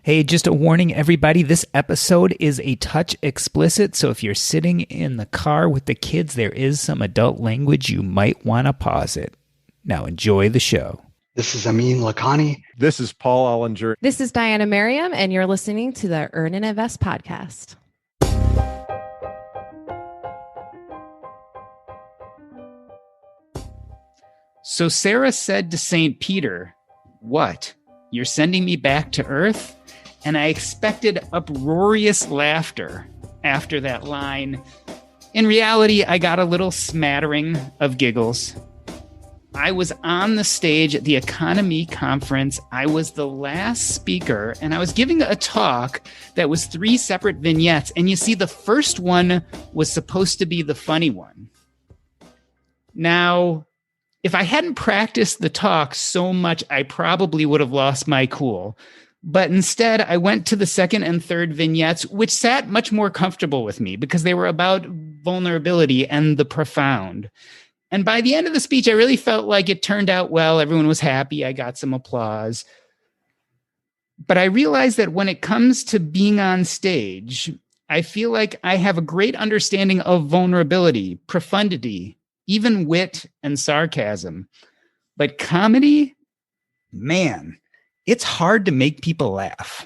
Hey, just a warning, everybody. This episode is a touch explicit, so if you're sitting in the car with the kids, there is some adult language. You might want to pause it. Now enjoy the show. This is Amin Lakhani. This is Paul Ollinger. This is Diania Merriam, and you're listening to the Earn and Invest podcast. So Sarah said to St. Peter, "What? You're sending me back to Earth?" And I expected uproarious laughter after that line. In reality, I got a little smattering of giggles. I was on the stage at the Economy Conference. I was the last speaker, and I was giving a talk that was 3 separate vignettes. And you see, the first one was supposed to be the funny one. Now, if I hadn't practiced the talk so much, I probably would have lost my cool. But instead, I went to the second and third vignettes, which sat much more comfortable with me because they were about vulnerability and the profound. And by the end of the speech, I really felt like it turned out well. Everyone was happy. I got some applause. But I realized that when it comes to being on stage, I feel like I have a great understanding of vulnerability, profundity, even wit and sarcasm. But comedy, man, it's hard to make people laugh.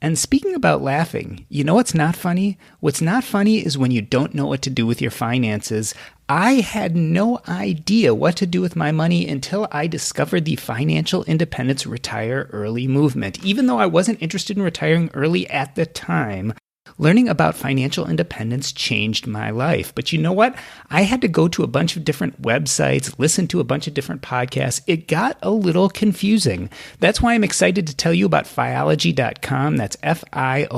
And speaking about laughing, you know what's not funny? What's not funny is when you don't know what to do with your finances. I had no idea what to do with my money until I discovered the Financial Independence Retire Early movement. Even though I wasn't interested in retiring early at the time, learning about financial independence changed my life. But you know what? I had to go to a bunch of different websites, listen to a bunch of different podcasts. It got a little confusing. That's why I'm excited to tell you about Fiology.com. That's Fiology.com.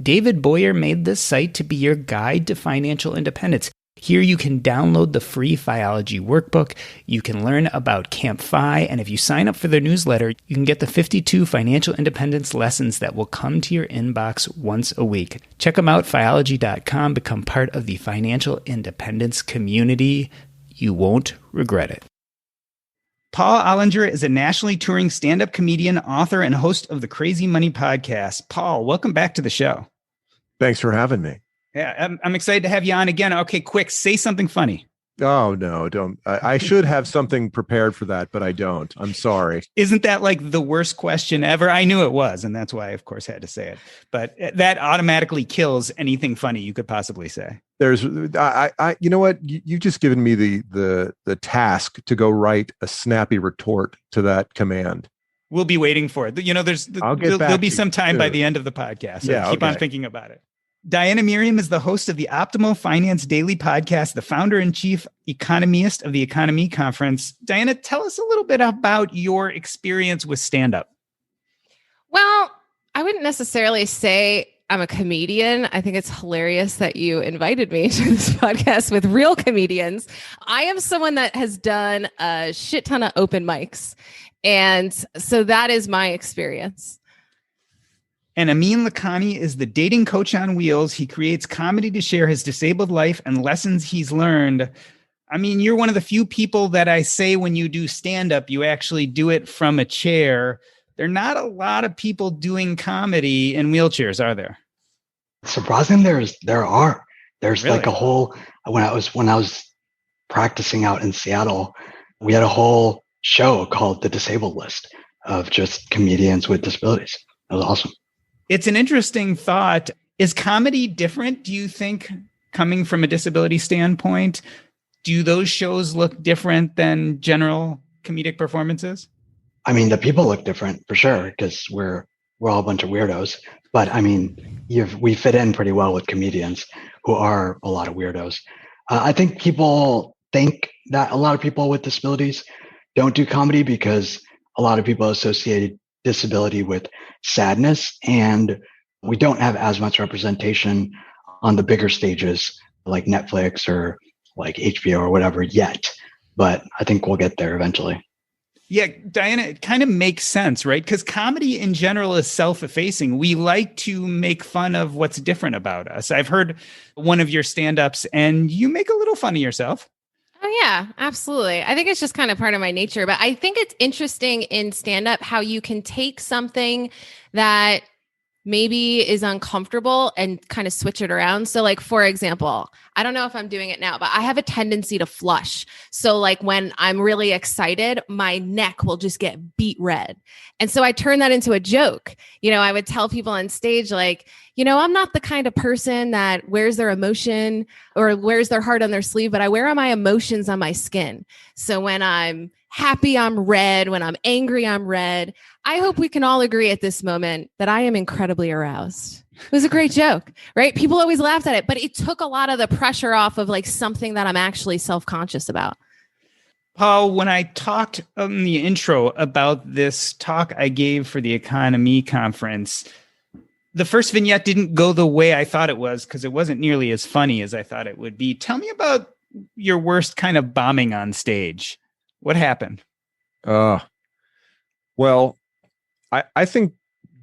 David Boyer made this site to be your guide to financial independence. Here you can download the free Fiology workbook. You can learn about Camp Fi, and if you sign up for their newsletter, you can get the 52 financial independence lessons that will come to your inbox once a week. Check them out, Fiology.com. Become part of the financial independence community. You won't regret it. Paul Ollinger is a nationally touring stand-up comedian, author, and host of the Crazy Money podcast. Paul, welcome back to the show. Thanks for having me. Yeah, I'm excited to have you on again. Okay, quick, say something funny. Oh, no, don't. I should have something prepared for that, but I don't. I'm sorry. Isn't that like the worst question ever? I knew it was, and that's why I, of course, had to say it. But that automatically kills anything funny you could possibly say. You know what? You've just given me the task to go write a snappy retort to that command. We'll be waiting for it. You know, there'll be some time by the end of the podcast. So keep on thinking about it. Diania Merriam is the host of the Optimal Finance Daily podcast, the founder and chief economist of the Economy Conference. Diania, tell us a little bit about your experience with stand-up. Well, I wouldn't necessarily say I'm a comedian. I think it's hilarious that you invited me to this podcast with real comedians. I am someone that has done a shit ton of open mics. And so that is my experience. And Amin Lakhani is the dating coach on wheels. He creates comedy to share his disabled life and lessons he's learned. I mean, you're one of the few people that I say when you do stand-up, you actually do it from a chair. There are not a lot of people doing comedy in wheelchairs, are there? Surprisingly, there are. There's Really? like a whole, when I was practicing out in Seattle, we had a whole show called The Disabled List of just comedians with disabilities. It was awesome. It's an interesting thought. Is comedy different, do you think, coming from a disability standpoint? Do those shows look different than general comedic performances? I mean, the people look different for sure because we're all a bunch of weirdos. But I mean, we fit in pretty well with comedians who are a lot of weirdos. I think people think that a lot of people with disabilities don't do comedy because a lot of people associate disability with sadness, and we don't have as much representation on the bigger stages like Netflix or like HBO or whatever yet, but I think we'll get there eventually. Yeah, Diania, it kind of makes sense, right? Because comedy in general is self-effacing. We like to make fun of what's different about us. I've heard one of your stand-ups and you make a little fun of yourself. Oh, yeah, absolutely. I think it's just kind of part of my nature, but I think it's interesting in stand-up how you can take something that maybe is uncomfortable and kind of switch it around. So like, for example, I don't know if I'm doing it now, but I have a tendency to flush. So like when I'm really excited, my neck will just get beet red. And so I turn that into a joke. I would tell people on stage, like, I'm not the kind of person that wears their emotion or wears their heart on their sleeve, but I wear my emotions on my skin. So when I'm happy, I'm red. When I'm angry, I'm red. I hope we can all agree at this moment that I am incredibly aroused. It was a great joke, right? People always laughed at it, but it took a lot of the pressure off of like something that I'm actually self-conscious about. Paul, when I talked in the intro about this talk I gave for the Economy Conference, the first vignette didn't go the way I thought it was because it wasn't nearly as funny as I thought it would be. Tell me about your worst kind of bombing on stage. What happened? Well, I think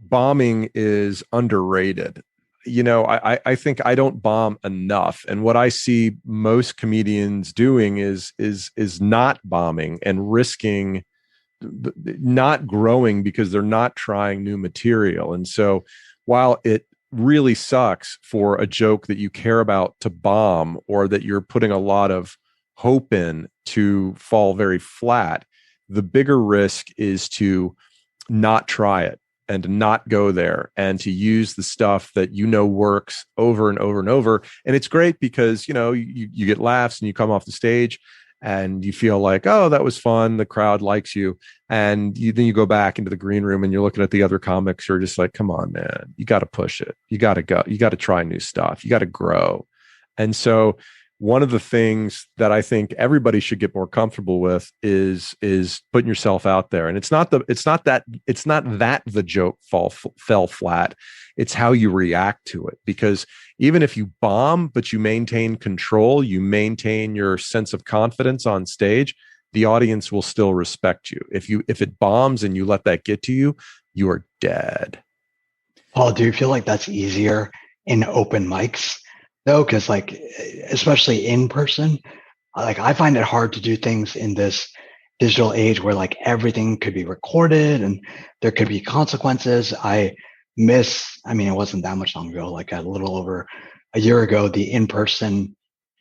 bombing is underrated. I think I don't bomb enough. And what I see most comedians doing is not bombing and risking not growing because they're not trying new material. And so while it really sucks for a joke that you care about to bomb or that you're putting a lot of hope in to fall very flat, the bigger risk is to not try it and to not go there and to use the stuff that works over and over and over. And it's great because you get laughs and you come off the stage and you feel like, oh, that was fun, the crowd likes you, and then you go back into the green room and you're looking at the other comics who are just like, come on, man, you got to push it, you got to go, you got to try new stuff, you got to grow. And so one of the things that I think everybody should get more comfortable with is putting yourself out there. And it's not that the joke fell flat. It's how you react to it. Because even if you bomb, but you maintain control, you maintain your sense of confidence on stage, the audience will still respect you. If it bombs and you let that get to you, you are dead. Paul, do you feel like that's easier in open mics? though, because like, especially in person, like I find it hard to do things in this digital age where like everything could be recorded and there could be consequences. I mean, it wasn't that much long ago, like a little over a year ago, the in-person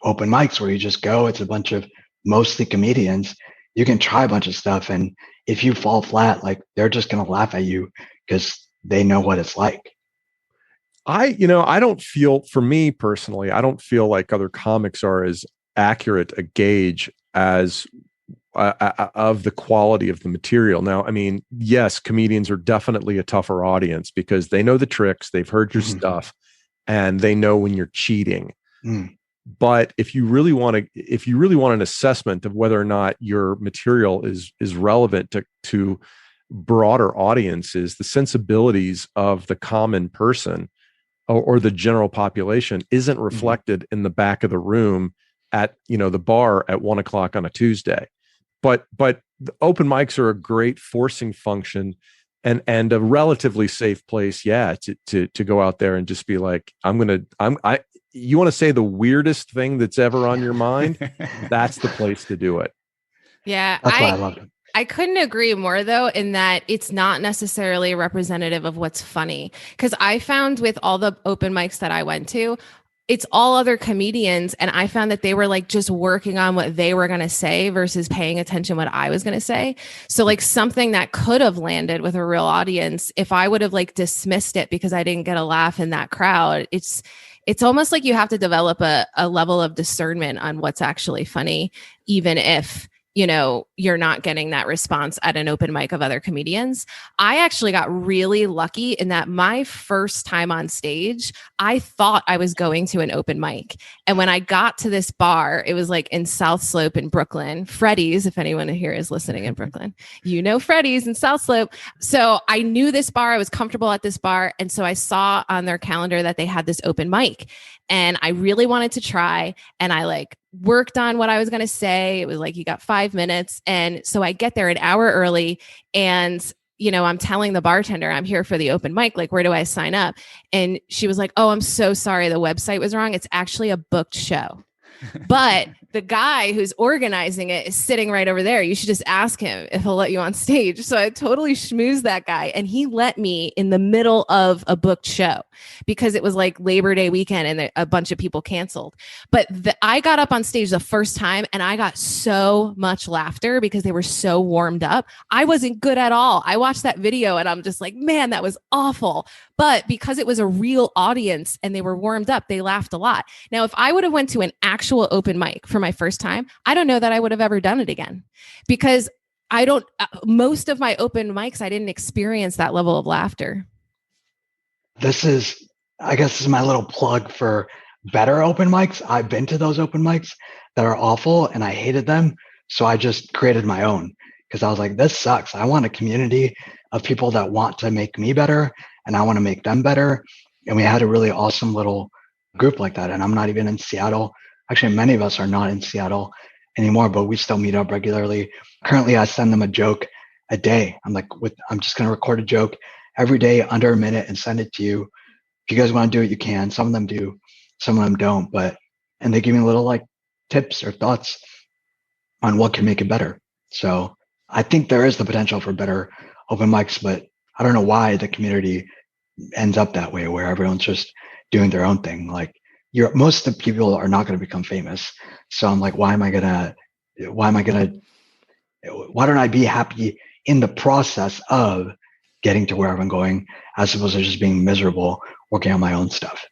open mics where you just go, it's a bunch of mostly comedians. You can try a bunch of stuff. And if you fall flat, like they're just going to laugh at you because they know what it's like. I don't feel, for me personally, I don't feel like other comics are as accurate a gauge as of the quality of the material. Now, I mean, yes, comedians are definitely a tougher audience because they know the tricks, they've heard your stuff, and they know when you're cheating. But if you really want an assessment of whether or not your material is relevant to broader audiences, the sensibilities of the common person or the general population isn't reflected in the back of the room at the bar at 1 o'clock on a Tuesday. But the open mics are a great forcing function and a relatively safe place, to go out there and just be like, you want to say the weirdest thing that's ever on your mind? That's the place to do it. Yeah. That's why I loved it. I couldn't agree more, though, in that it's not necessarily representative of what's funny. Because I found with all the open mics that I went to, it's all other comedians. And I found that they were like just working on what they were going to say versus paying attention what I was going to say. So like something that could have landed with a real audience, if I would have like dismissed it because I didn't get a laugh in that crowd, it's almost like you have to develop a level of discernment on what's actually funny, even if you're not getting that response at an open mic of other comedians. I actually got really lucky in that my first time on stage, I thought I was going to an open mic. And when I got to this bar, it was like in South Slope in Brooklyn, Freddy's, if anyone here is listening in Brooklyn, Freddy's in South Slope. So I knew this bar, I was comfortable at this bar. And so I saw on their calendar that they had this open mic and I really wanted to try. And I like worked on what I was going to say. It was like, you got 5 minutes. And so I get there an hour early and, I'm telling the bartender, I'm here for the open mic. Like, where do I sign up? And she was like, oh, I'm so sorry. The website was wrong. It's actually a booked show. But the guy who's organizing it is sitting right over there. You should just ask him if he'll let you on stage. So I totally schmoozed that guy. And he let me in the middle of a booked show because it was like Labor Day weekend and a bunch of people canceled. But I got up on stage the first time and I got so much laughter because they were so warmed up. I wasn't good at all. I watched that video and I'm just like, man, that was awful. But because it was a real audience and they were warmed up, they laughed a lot. Now, if I would have went to an actual open mic for my first time, I don't know that I would have ever done it again because most of my open mics, I didn't experience that level of laughter. I guess this is my little plug for better open mics. I've been to those open mics that are awful and I hated them. So I just created my own because I was like, this sucks. I want a community of people that want to make me better and I want to make them better. And we had a really awesome little group like that. And I'm not even in Seattle. Actually, many of us are not in Seattle anymore, but we still meet up regularly. Currently, I send them a joke a day. I'm just going to record a joke every day under a minute and send it to you. If you guys want to do it, you can. Some of them do, some of them don't. And they give me little like tips or thoughts on what can make it better. So I think there is the potential for better open mics, but I don't know why the community ends up that way where everyone's just doing their own thing. Like most of the people are not going to become famous. So I'm like, why don't I be happy in the process of getting to wherever I'm going as opposed to just being miserable working on my own stuff?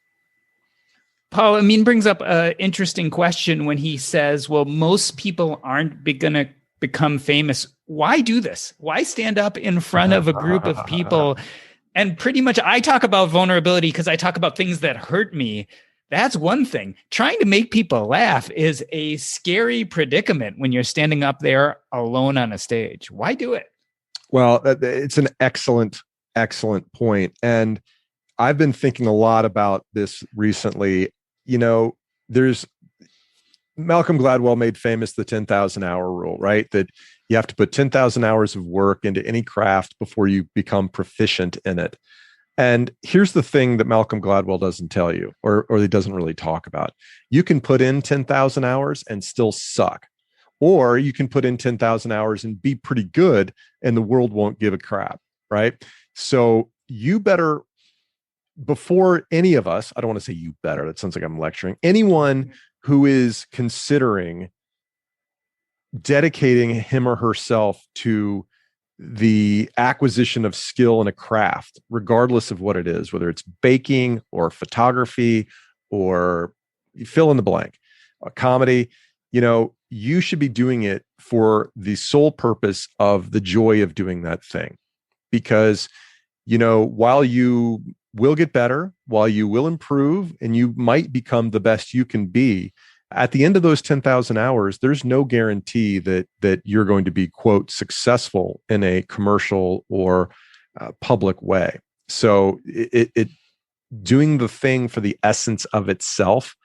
Paul, Amin brings up an interesting question when he says, well, most people aren't going to become famous. Why do this? Why stand up in front of a group of people? And pretty much I talk about vulnerability because I talk about things that hurt me. That's one thing. Trying to make people laugh is a scary predicament when you're standing up there alone on a stage. Why do it? Well, it's an excellent point. And I've been thinking a lot about this recently. There's Malcolm Gladwell made famous the 10,000 hour rule, right? That you have to put 10,000 hours of work into any craft before you become proficient in it. And here's the thing that Malcolm Gladwell doesn't tell you, or he doesn't really talk about. You can put in 10,000 hours and still suck. Or you can put in 10,000 hours and be pretty good and the world won't give a crap, right? So you better, before any of us, I don't want to say you better, that sounds like I'm lecturing, anyone who is considering dedicating him or herself to the acquisition of skill in a craft, regardless of what it is, whether it's baking or photography or you fill in the blank, comedy, you should be doing it for the sole purpose of the joy of doing that thing. Because, while you will get better, while you will improve, and you might become the best you can be, at the end of those 10,000 hours, there's no guarantee that you're going to be, quote, successful in a commercial or public way. So it doing the thing for the essence of itself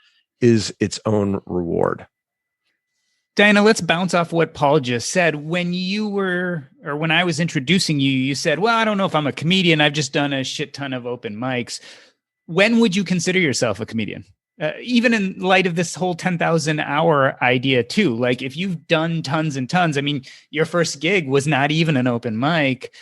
is its own reward. Diana, let's bounce off what Paul just said. When I was introducing you, you said, well, I don't know if I'm a comedian. I've just done a shit ton of open mics. When would you consider yourself a comedian? Even in light of this whole 10,000 hour idea too, like if you've done tons and tons, I mean, your first gig was not even an open mic.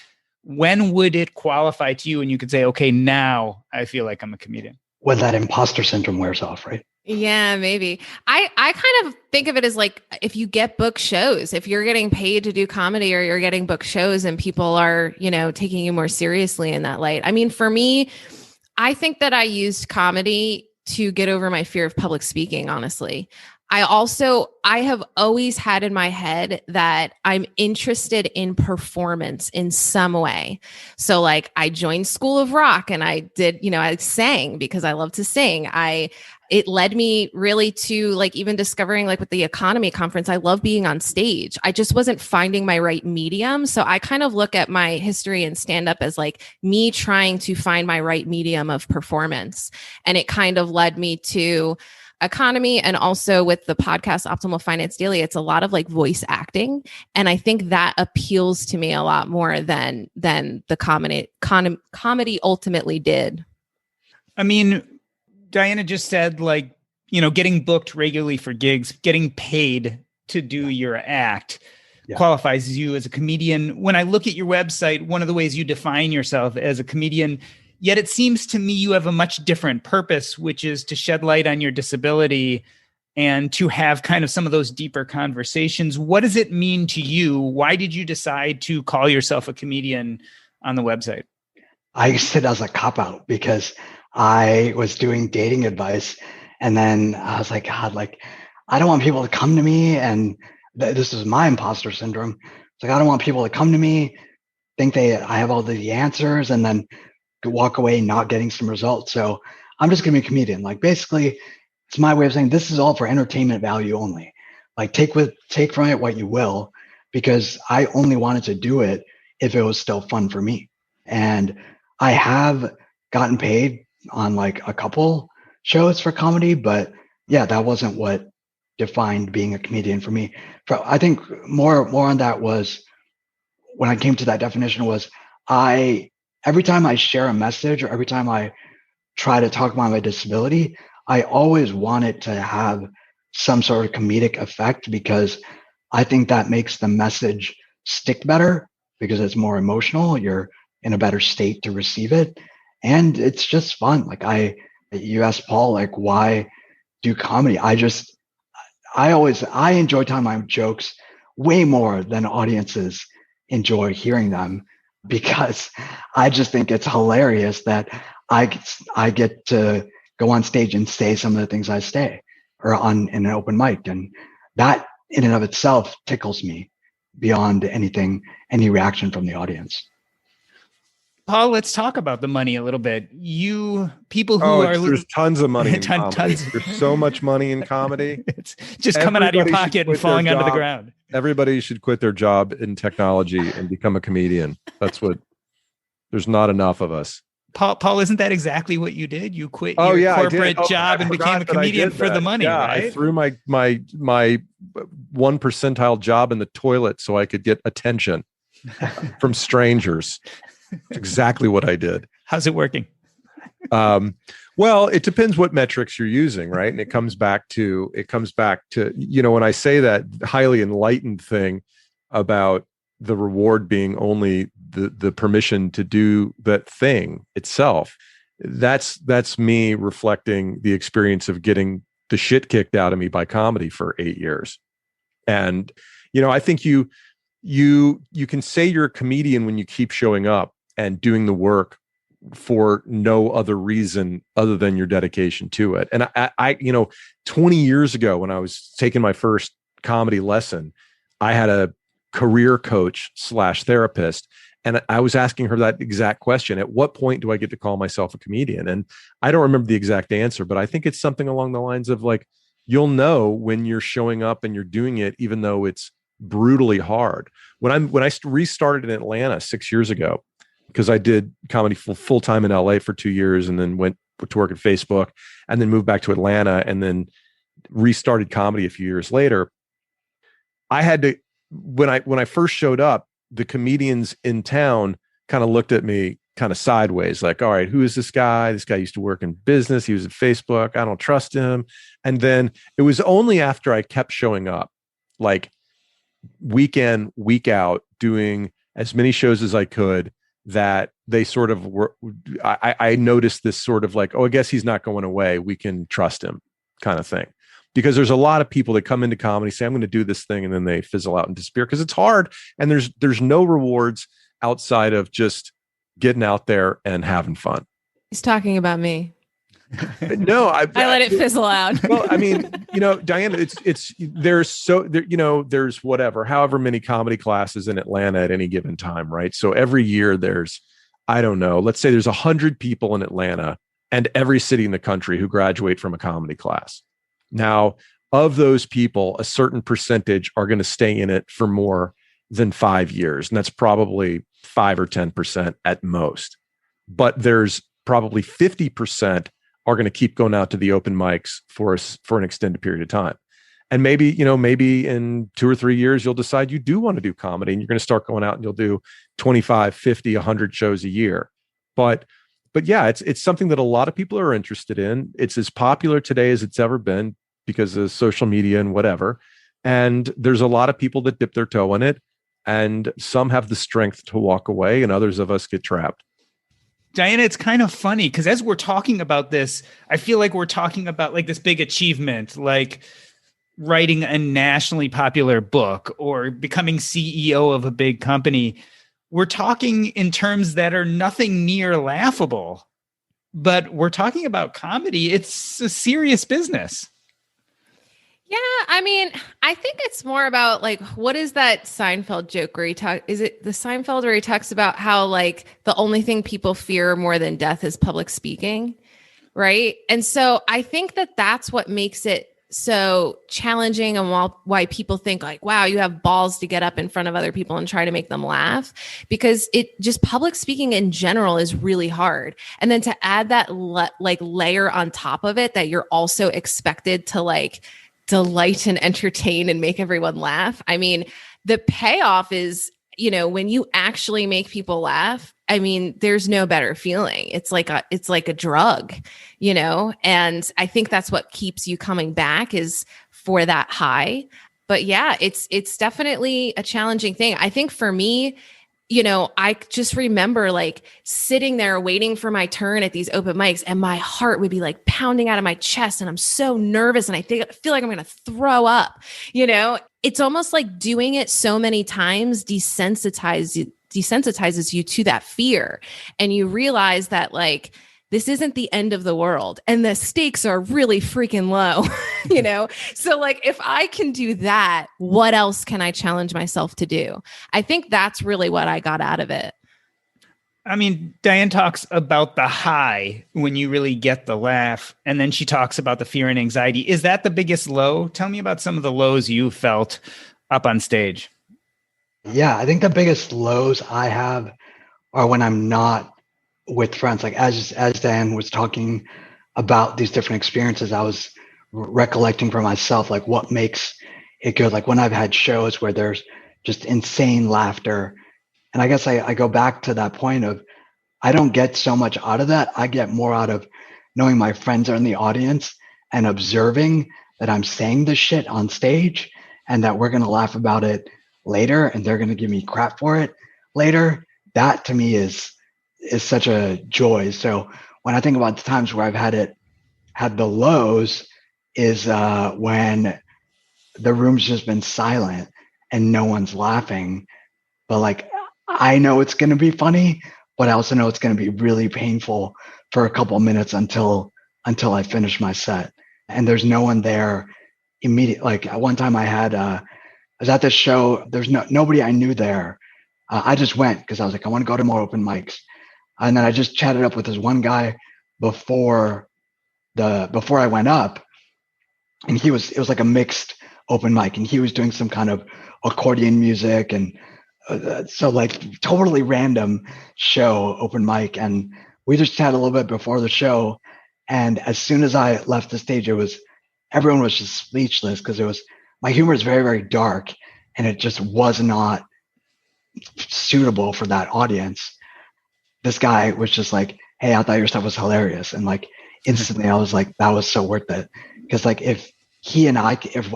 When would it qualify to you and you could say, okay, now I feel like I'm a comedian? When that imposter syndrome wears off, right? Yeah, maybe. I kind of think of it as like if you get book shows, if you're getting paid to do comedy or you're getting book shows and people are, taking you more seriously in that light. I mean, for me, I think that I used comedy to get over my fear of public speaking, honestly. I have always had in my head that I'm interested in performance in some way. So like I joined School of Rock and I did, I sang because I love to sing. It led me really to like even discovering like with the Economy Conference, I love being on stage. I just wasn't finding my right medium. So I kind of look at my history and stand up as like me trying to find my right medium of performance. And it kind of led me to Economy. And also with the podcast Optimal Finance Daily, it's a lot of like voice acting. And I think that appeals to me a lot more than the comedy ultimately did. I mean, Diana just said like, getting booked regularly for gigs, getting paid to do your act qualifies you as a comedian. When I look at your website, one of the ways you define yourself as a comedian, yet it seems to me you have a much different purpose, which is to shed light on your disability and to have kind of some of those deeper conversations. What does it mean to you? Why did you decide to call yourself a comedian on the website? I used it as a cop-out because I was doing dating advice, and then I was like, God, like, I don't want people to come to me, and this is my imposter syndrome. It's like, I don't want people to come to me, think I have all the answers, and then walk away not getting some results. So I'm just gonna be a comedian. Like, basically, it's my way of saying this is all for entertainment value only. Like, take from it what you will, because I only wanted to do it if it was still fun for me. And I have gotten paid on like a couple shows for comedy, but yeah, that wasn't what defined being a comedian for me. I think more on that was when I came to that definition was every time I share a message or every time I try to talk about my disability, I always want it to have some sort of comedic effect, because I think that makes the message stick better because it's more emotional. You're in a better state to receive it. And it's just fun. Like you asked Paul, like, why do comedy? I enjoy telling my jokes way more than audiences enjoy hearing them, because I just think it's hilarious that I get to go on stage and say some of the things I say or in an open mic. And that in and of itself tickles me beyond any reaction from the audience. Paul, let's talk about the money a little bit. There's tons of money in comedy. There's so much money in comedy. It's just coming out of your pocket and falling onto the ground. Everybody should quit their job in technology and become a comedian. There's not enough of us. Paul, isn't that exactly what you did? You quit your corporate job and became a comedian for the money, right? I threw my 1 percentile job in the toilet so I could get attention from strangers. That's exactly what I did. How's it working? Well, it depends what metrics you're using, right? And it comes back to, when I say that highly enlightened thing about the reward being only the permission to do that thing itself, that's me reflecting the experience of getting the shit kicked out of me by comedy for 8 years. And, I think you can say you're a comedian when you keep showing up and doing the work for no other reason other than your dedication to it. And I 20 years ago, when I was taking my first comedy lesson, I had a career coach / therapist, and I was asking her that exact question. At what point do I get to call myself a comedian? And I don't remember the exact answer, but I think it's something along the lines of like, you'll know when you're showing up and you're doing it, even though it's brutally hard. When I restarted in Atlanta 6 years ago, because I did comedy full time in LA for 2 years, and then went to work at Facebook, and then moved back to Atlanta, and then restarted comedy a few years later. I had to, when I first showed up, the comedians in town kind of looked at me kind of sideways, like, all right, who is this guy? This guy used to work in business. He was at Facebook. I don't trust him. And then it was only after I kept showing up, like week in, week out, doing as many shows as I could, that they sort of were, I noticed this sort of like, oh, I guess he's not going away, we can trust him kind of thing. Because there's a lot of people that come into comedy, say, I'm going to do this thing, and then they fizzle out and disappear because it's hard. And there's no rewards outside of just getting out there and having fun. He's talking about me. No, I let it fizzle out. Well, I mean, Diana, there's whatever, however many comedy classes in Atlanta at any given time, right? So every year there's, I don't know, let's say there's 100 people in Atlanta and every city in the country who graduate from a comedy class. Now, of those people, a certain percentage are going to stay in it for more than 5 years. And that's probably 5 or 10% at most. But there's probably 50% are going to keep going out to the open mics for an extended period of time. And maybe in 2 or 3 years, you'll decide you do want to do comedy, and you're going to start going out and you'll do 25, 50, 100 shows a year. But but yeah, it's something that a lot of people are interested in. It's as popular today as it's ever been because of social media and whatever. And there's a lot of people that dip their toe in it, and some have the strength to walk away, and others of us get trapped. Diana, it's kind of funny because as we're talking about this, I feel like we're talking about like this big achievement, like writing a nationally popular book or becoming CEO of a big company. We're talking in terms that are nothing near laughable, but we're talking about comedy. It's a serious business. Yeah, I mean, I think it's more about like, what is that Seinfeld joke where is it the Seinfeld where he talks about how like the only thing people fear more than death is public speaking, right? And so I think that that's what makes it so challenging, and why people think like, wow, you have balls to get up in front of other people and try to make them laugh, because it just public speaking in general is really hard. And then to add that like layer on top of it, that you're also expected to like delight and entertain and make everyone laugh. I mean, the payoff is, when you actually make people laugh, I mean, there's no better feeling. It's like a drug, and I think that's what keeps you coming back, is for that high. But yeah, it's definitely a challenging thing. I think for me, I just remember like sitting there waiting for my turn at these open mics, and my heart would be like pounding out of my chest, and I'm so nervous, and I feel like I'm going to throw up. It's almost like doing it so many times desensitizes you to that fear, and you realize that like this isn't the end of the world, and the stakes are really freaking low. So like, if I can do that, what else can I challenge myself to do? I think that's really what I got out of it. I mean, Diane talks about the high when you really get the laugh, and then she talks about the fear and anxiety. Is that the biggest low? Tell me about some of the lows you felt up on stage. Yeah, I think the biggest lows I have are when I'm not with friends. Like as Dan was talking about these different experiences, I was recollecting for myself, like what makes it good. Like when I've had shows where there's just insane laughter. And I guess I go back to that point of, I don't get so much out of that. I get more out of knowing my friends are in the audience and observing that I'm saying this shit on stage, and that we're going to laugh about it later, and they're going to give me crap for it later. That to me is such a joy. So when I think about the times where I've had the lows, is when the room's just been silent and no one's laughing, but like I know it's going to be funny, but I also know it's going to be really painful for a couple of minutes until I finish my set, and there's no one there immediate. Like at one time I was at this show, there's nobody I knew there. I just went because I was like, I want to go to more open mics. And then I just chatted up with this one guy before I went up, and it was like a mixed open mic, and he was doing some kind of accordion music, and so like totally random show open mic. And we just chatted a little bit before the show, and as soon as I left the stage, everyone was just speechless, because my humor is very, very dark, and it just was not suitable for that audience. This guy was just like, hey, I thought your stuff was hilarious. And like instantly I was like, that was so worth it. Because like if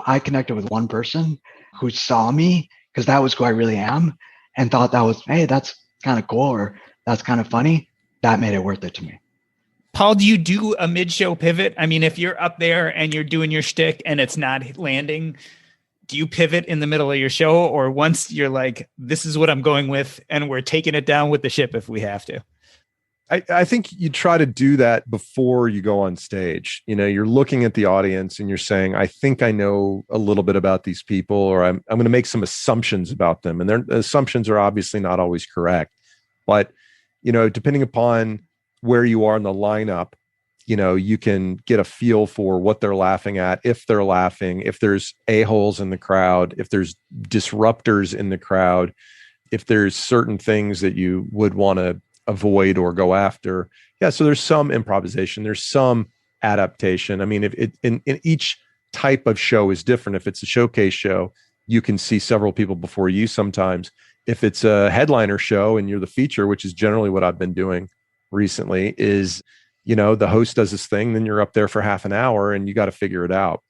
I connected with one person who saw me, because that was who I really am, and thought that was, hey, that's kind of cool, or that's kind of funny, that made it worth it to me. Paul, do you do a mid-show pivot? I mean, if you're up there and you're doing your shtick and it's not landing, do you pivot in the middle of your show, or once you're like, this is what I'm going with, and we're taking it down with the ship if we have to? I think you try to do that before you go on stage. You're looking at the audience and you're saying, I think I know a little bit about these people, or I'm going to make some assumptions about them. And their assumptions are obviously not always correct. But, depending upon where you are in the lineup, you can get a feel for what they're laughing at, if they're laughing, if there's a-holes in the crowd, if there's disruptors in the crowd, if there's certain things that you would want to avoid or go after. Yeah. So there's some improvisation, there's some adaptation. I mean, if in each type of show is different. If it's a showcase show, you can see several people before you. Sometimes if it's a headliner show and you're the feature, which is generally what I've been doing, recently is, the host does this thing, then you're up there for half an hour and you got to figure it out.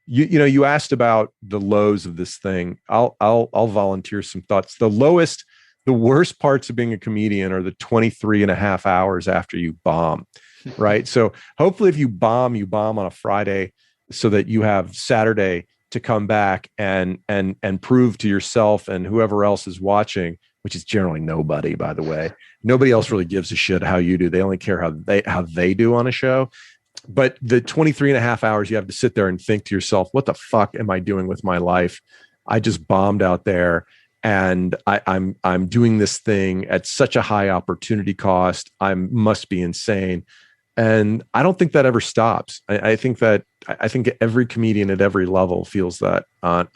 You asked about the lows of this thing. I'll volunteer some thoughts. The worst parts of being a comedian are the 23 and a half hours after you bomb, right? So hopefully if you bomb on a Friday so that you have Saturday to come back and prove to yourself and whoever else is watching, which is generally nobody, by the way. Nobody else really gives a shit how you do. They only care how they do on a show. But the 23 and a half hours you have to sit there and think to yourself, what the fuck am I doing with my life? I just bombed out there and I'm doing this thing at such a high opportunity cost. I must be insane. And I don't think that ever stops. I think every comedian at every level feels that on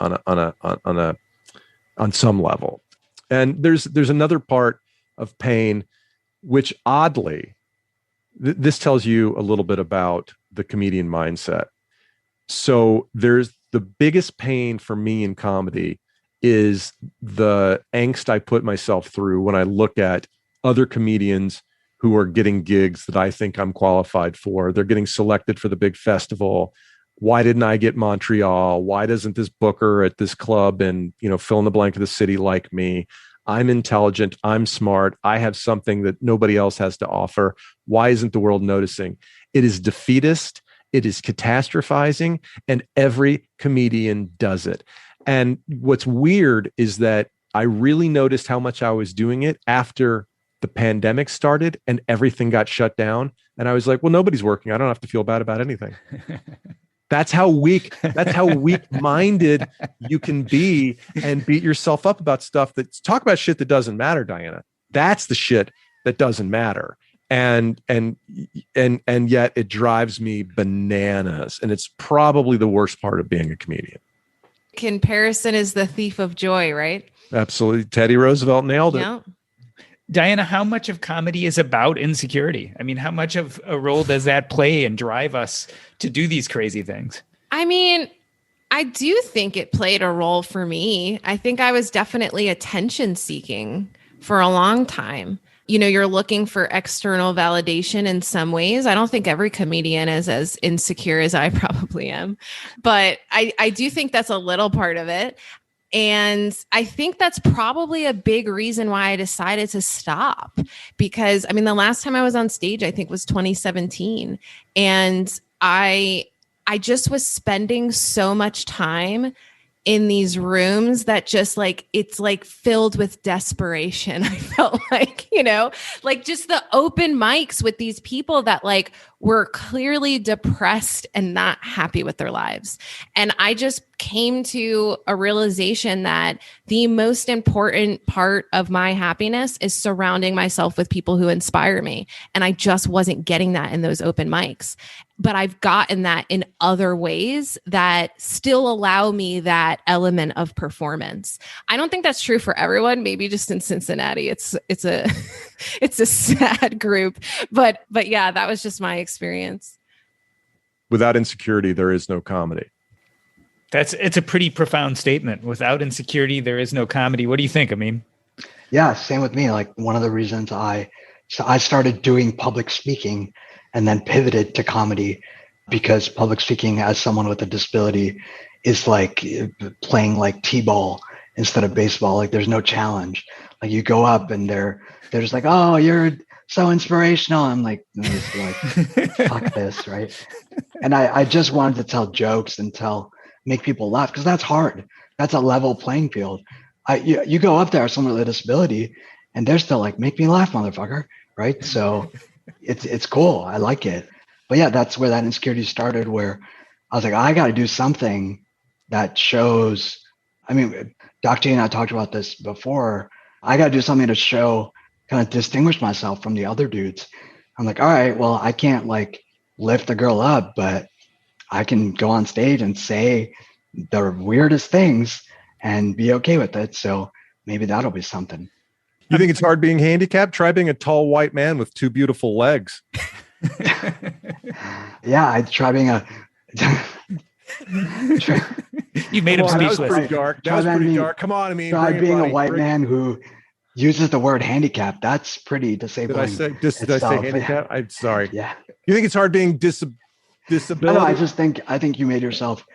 some level. And there's another part of pain, which oddly, this tells you a little bit about the comedian mindset. So there's the biggest pain for me in comedy is the angst I put myself through when I look at other comedians who are getting gigs that I think I'm qualified for. They're getting selected for the big festival. Why didn't I get Montreal? Why doesn't this booker at this club and, fill in the blank of the city like me? I'm intelligent. I'm smart. I have something that nobody else has to offer. Why isn't the world noticing? It is defeatist. It is catastrophizing. And every comedian does it. And what's weird is that I really noticed how much I was doing it after the pandemic started and everything got shut down. And I was like, well, nobody's working. I don't have to feel bad about anything. That's how weak-minded you can be and beat yourself up about stuff talk about shit that doesn't matter, Diana. That's the shit that doesn't matter. And yet it drives me bananas. And it's probably the worst part of being a comedian. Comparison is the thief of joy, right? Absolutely. Teddy Roosevelt nailed it. Yeah. Diana, how much of comedy is about insecurity? I mean, how much of a role does that play and drive us to do these crazy things? I mean, I do think it played a role for me. I think I was definitely attention seeking for a long time. You're looking for external validation in some ways. I don't think every comedian is as insecure as I probably am, but I do think that's a little part of it. And I think that's probably a big reason why I decided to stop, because the last time I was on stage, I think was 2017. And I just was spending so much time in these rooms that just it's filled with desperation. I felt just the open mics with these people that were clearly depressed and not happy with their lives. And I just came to a realization that the most important part of my happiness is surrounding myself with people who inspire me. And I just wasn't getting that in those open mics. But I've gotten that in other ways that still allow me that element of performance. I don't think that's true for everyone. Maybe just in Cincinnati, it's a it's a sad group. But yeah, that was just my experience. Without insecurity, there is no comedy. It's a pretty profound statement. Without insecurity, there is no comedy. What do you think, Amin? Yeah, same with me. One of the reasons I started doing public speaking and then pivoted to comedy, because public speaking as someone with a disability is like playing t-ball instead of baseball. There's no challenge. You go up and they're just like, oh, you're so inspirational. I'm like fuck this, right? And I just wanted to tell jokes and make people laugh, because that's hard. That's a level playing field. You go up there, someone with a disability, and they're still like, make me laugh, motherfucker, right? So it's cool. I like it. But yeah, that's where that insecurity started, where I was like, I got to do something that shows. Dr. and I talked about this before. I got to do something to show, kind of distinguish myself from the other dudes. I'm like, all right, well, I can't lift the girl up, but I can go on stage and say the weirdest things and be okay with it. So maybe that'll be something. You think it's hard being handicapped? Try being a tall white man with two beautiful legs. Yeah, I'd try being a... You made him speechless. That was pretty dark. That was pretty dark. Come on, Amin. Try being a white man who uses the word handicap. That's pretty disabling. Did I say handicap? I'm sorry. Yeah. You think it's hard being disability? No, I think you made yourself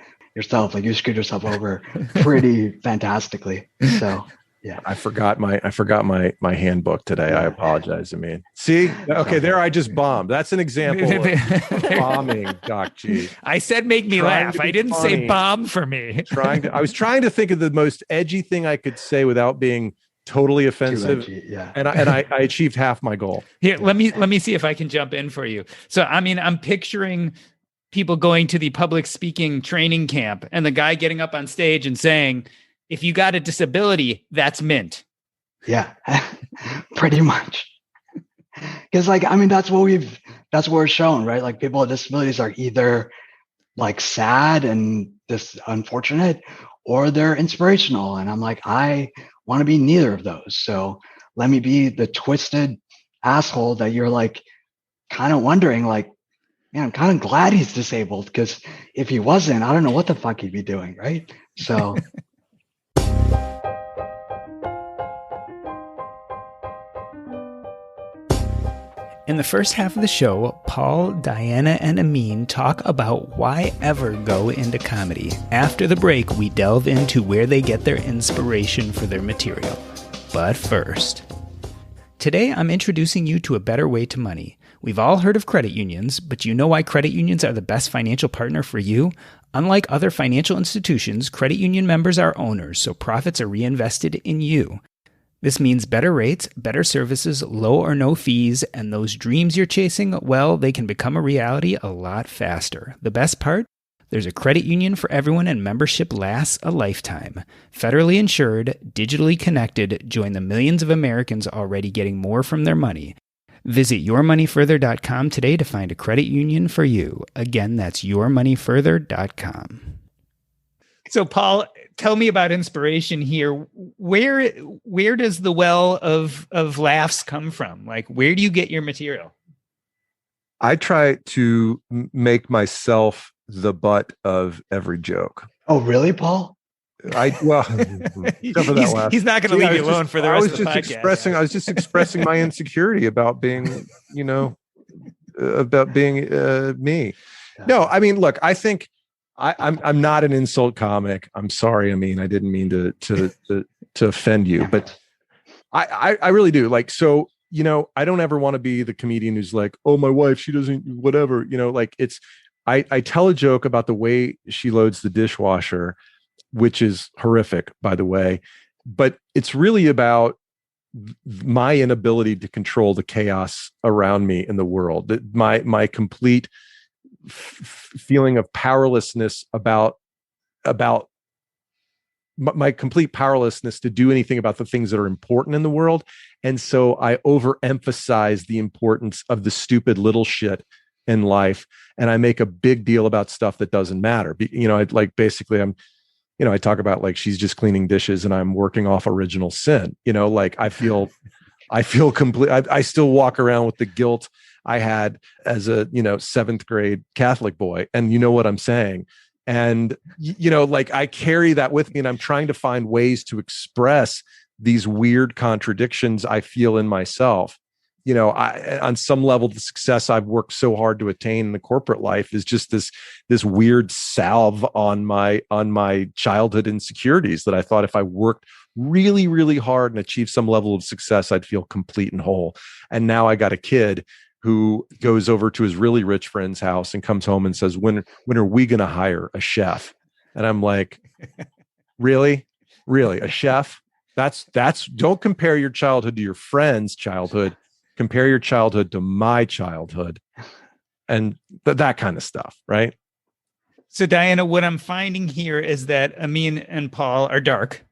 like you screwed yourself over pretty fantastically. So yeah. I forgot my handbook today. I apologize. I mean, see, okay, there I just bombed. That's an example of bombing, Doc G. I said make me laugh. I didn't say bomb for me. I was trying to think of the most edgy thing I could say without being totally offensive. Edgy, yeah. And I achieved half my goal. Here, let me see if I can jump in for you. So I mean, I'm picturing people going to the public speaking training camp and the guy getting up on stage and saying, if you got a disability, that's mint. Yeah, pretty much. Because like, I mean, that's what we're shown, right? Like people with disabilities are either like sad and this unfortunate, or they're inspirational. And I'm like, I want to be neither of those. So let me be the twisted asshole that you're like kind of wondering like, man, I'm kind of glad he's disabled, because if he wasn't, I don't know what the fuck he'd be doing, right? So in the first half of the show, Paul, Diana, and Amin talk about why ever go into comedy. After the break, we delve into where they get their inspiration for their material. But first, today I'm introducing you to a better way to money. We've all heard of credit unions, but you know why credit unions are the best financial partner for you? Unlike other financial institutions, credit union members are owners, so profits are reinvested in you. This means better rates, better services, low or no fees, and those dreams you're chasing, well, they can become a reality a lot faster. The best part? There's a credit union for everyone and membership lasts a lifetime. Federally insured, digitally connected, join the millions of Americans already getting more from their money. Visit yourmoneyfurther.com today to find a credit union for you. Again, that's yourmoneyfurther.com. So, Paul, tell me about inspiration here. Where does the well of laughs come from? Like, where do you get your material? I try to make myself the butt of every joke. Oh, really, Paul? He's not going to leave you alone for the rest of the podcast. I was just expressing my insecurity about being, me. No, I mean, look, I think I'm not an insult comic. I'm sorry. I mean, I didn't mean to offend you, but I really do. Like, so, I don't ever want to be the comedian who's like, oh, my wife, she doesn't, whatever, like it's, I tell a joke about the way she loads the dishwasher, which is horrific, by the way, but it's really about my inability to control the chaos around me in the world, my complete feeling of powerlessness about my complete powerlessness to do anything about the things that are important in the world. And so I overemphasize the importance of the stupid little shit in life. And I make a big deal about stuff that doesn't matter. I talk about like, she's just cleaning dishes and I'm working off original sin, like I feel complete. I still walk around with the guilt I had as a, 7th grade Catholic boy. And you know what I'm saying? And, like I carry that with me and I'm trying to find ways to express these weird contradictions I feel in myself. On some level, the success I've worked so hard to attain in the corporate life is just this weird salve on my childhood insecurities that I thought if I worked really, really hard and achieved some level of success, I'd feel complete and whole. And now I got a kid who goes over to his really rich friend's house and comes home and says, when are we going to hire a chef? And I'm like, really, a chef? That's don't compare your childhood to your friend's childhood. Compare your childhood to my childhood, and that kind of stuff, right? So, Diana, what I'm finding here is that Amin and Paul are dark.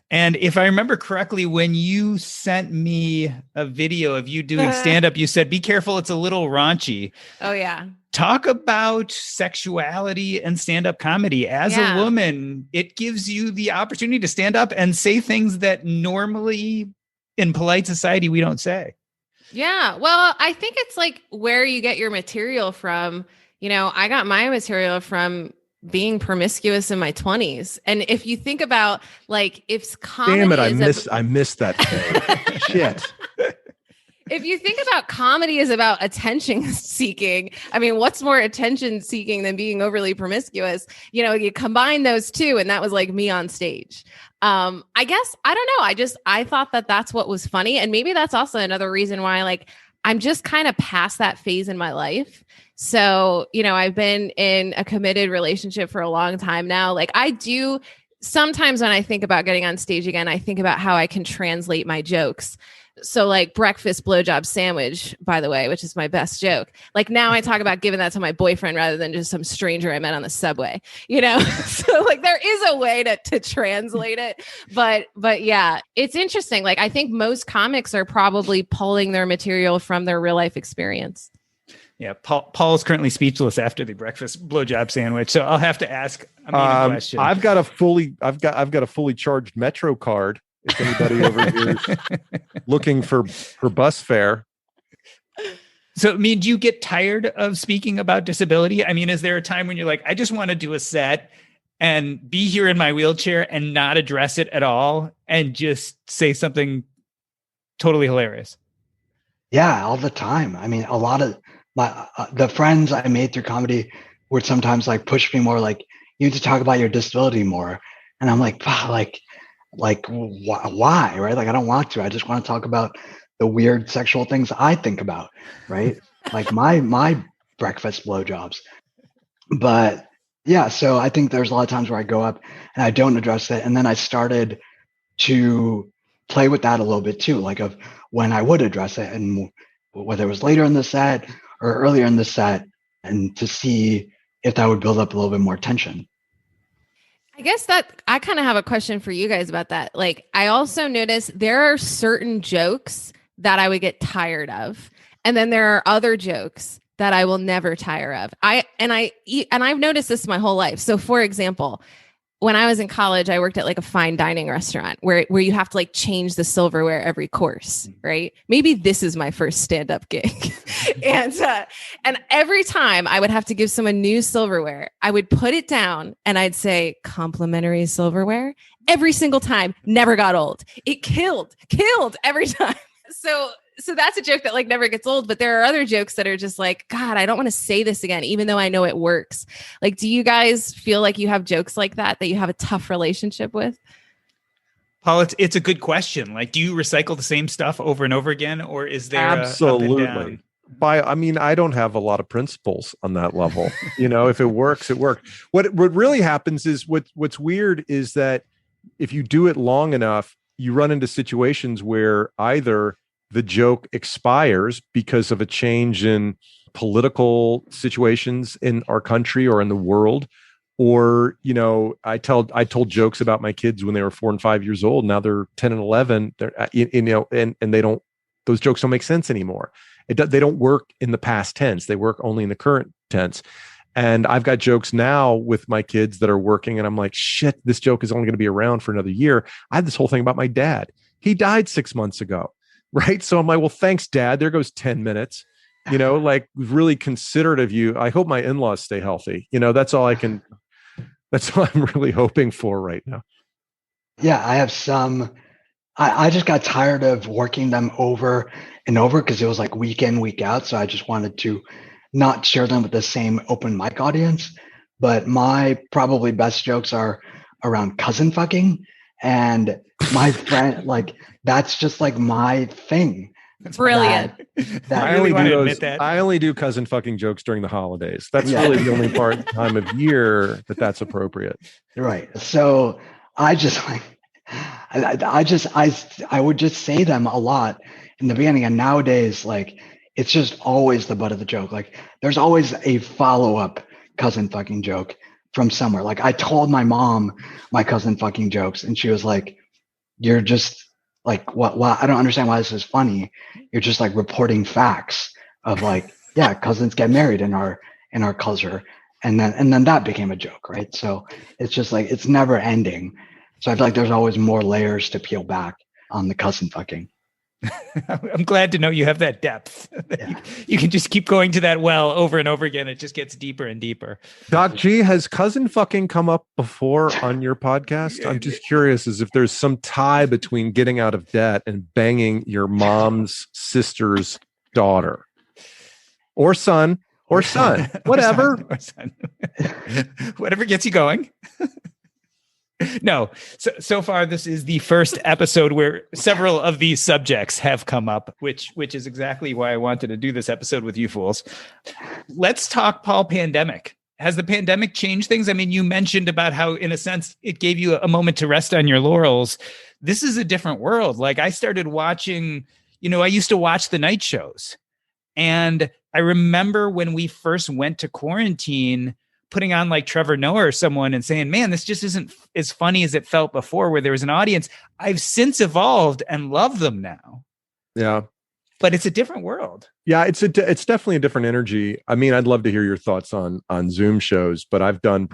And if I remember correctly, when you sent me a video of you doing stand-up, you said, be careful, it's a little raunchy. Oh, yeah. Talk about sexuality and stand-up comedy. As a woman, it gives you the opportunity to stand up and say things that normally in polite society we don't say. Yeah. Well, I think it's like where you get your material from. I got my material from being promiscuous in my 20s. And if you think about like, if comedy Damn it, I is missed that thing. Shit. if you think about comedy is about attention seeking, I mean, what's more attention seeking than being overly promiscuous? You know, you combine those two, and that was like me on stage. I guess, I don't know. I thought that that's what was funny. And maybe that's also another reason why, like, I'm just kind of past that phase in my life. So, you know, I've been in a committed relationship for a long time now. Like, I do sometimes when I think about getting on stage again, I think about how I can translate my jokes. So like breakfast blowjob sandwich, by the way, which is my best joke. Like now I talk about giving that to my boyfriend rather than just some stranger I met on the subway, you know? So like there is a way to translate it. But yeah, it's interesting. Like I think most comics are probably pulling their material from their real life experience. Yeah, Paul's currently speechless after the breakfast blowjob sandwich, so I'll have to ask Amin a question. I've got a fully charged Metro card. If anybody over here is looking for bus fare. So, I mean, do you get tired of speaking about disability? I mean, is there a time when you're like, I just want to do a set and be here in my wheelchair and not address it at all and just say something totally hilarious? Yeah, all the time. I mean, a lot of my the friends I made through comedy would sometimes like push me more, like, you need to talk about your disability more. And I'm like, wow, why, right? Like, I don't want to. I just want to talk about the weird sexual things I think about, right? Like my breakfast blowjobs. But yeah, so I think there's a lot of times where I go up and I don't address it. And then I started to play with that a little bit too, like of when I would address it, and whether it was later in the set or earlier in the set, and to see if that would build up a little bit more tension. I guess that I kind of have a question for you guys about that. Like, I also noticed there are certain jokes that I would get tired of. And then there are other jokes that I will never tire of. I've noticed this my whole life. So for example, when I was in college, I worked at like a fine dining restaurant where you have to like change the silverware every course, right? Maybe this is my first stand-up gig. and every time I would have to give someone new silverware, I would put it down and I'd say complimentary silverware every single time. Never got old. It killed every time. So that's a joke that like never gets old, but there are other jokes that are just like, God, I don't want to say this again, even though I know it works. Like, do you guys feel like you have jokes like that you have a tough relationship with? Paul, it's a good question. Like, do you recycle the same stuff over and over again, or is there absolutely? I mean, I don't have a lot of principles on that level. You know, if it works, it works. What really happens is what's weird is that if you do it long enough, you run into situations where either the joke expires because of a change in political situations in our country or in the world. Or, you know, I told jokes about my kids when they were 4 and 5 years old. Now they're 10 and 11. They're, you know, and those jokes don't make sense anymore. They don't work in the past tense. They work only in the current tense. And I've got jokes now with my kids that are working, and I'm like, shit, this joke is only going to be around for another year. I had this whole thing about my dad. He died 6 months ago. Right. So I'm like, well, thanks, Dad. There goes 10 minutes, you know, like really considerate of you. I hope my in-laws stay healthy. You know, that's all I'm really hoping for right now. Yeah. I have I just got tired of working them over and over because it was like week in, week out. So I just wanted to not share them with the same open mic audience. But my probably best jokes are around cousin fucking. And my friend, like, that's just like my thing. Brilliant. I only do cousin fucking jokes during the holidays. That's really the only time of year that's appropriate. Right. So I just like, I would just say them a lot in the beginning. And nowadays, like, it's just always the butt of the joke. Like, there's always a follow-up cousin fucking joke from somewhere. Like, I told my mom my cousin fucking jokes, and she was like, you're just like, what? I don't understand why this is funny. You're just like reporting facts of like, yeah, cousins get married in our culture. And then that became a joke, right? So it's just like, it's never ending. So I feel like there's always more layers to peel back on the cousin fucking. I'm glad to know you have that depth. Yeah. You can just keep going to that well over and over again. It just gets deeper and deeper. Doc G, has cousin fucking come up before on your podcast? I'm just curious as if there's some tie between getting out of debt and banging your mom's sister's daughter or son or son, whatever. Or son. Whatever gets you going. No, so far this is the first episode where several of these subjects have come up, which is exactly why I wanted to do this episode with you fools. Let's talk, Paul, pandemic. Has the pandemic changed things? I mean, you mentioned about how, in a sense, it gave you a moment to rest on your laurels. This is a different world. Like, I started watching, I used to watch the night shows. And I remember when we first went to quarantine, putting on like Trevor Noah or someone and saying, man, this just isn't as funny as it felt before where there was an audience. I've since evolved and love them now. Yeah. But it's a different world. Yeah, it's definitely a different energy. I mean, I'd love to hear your thoughts on Zoom shows, but I've done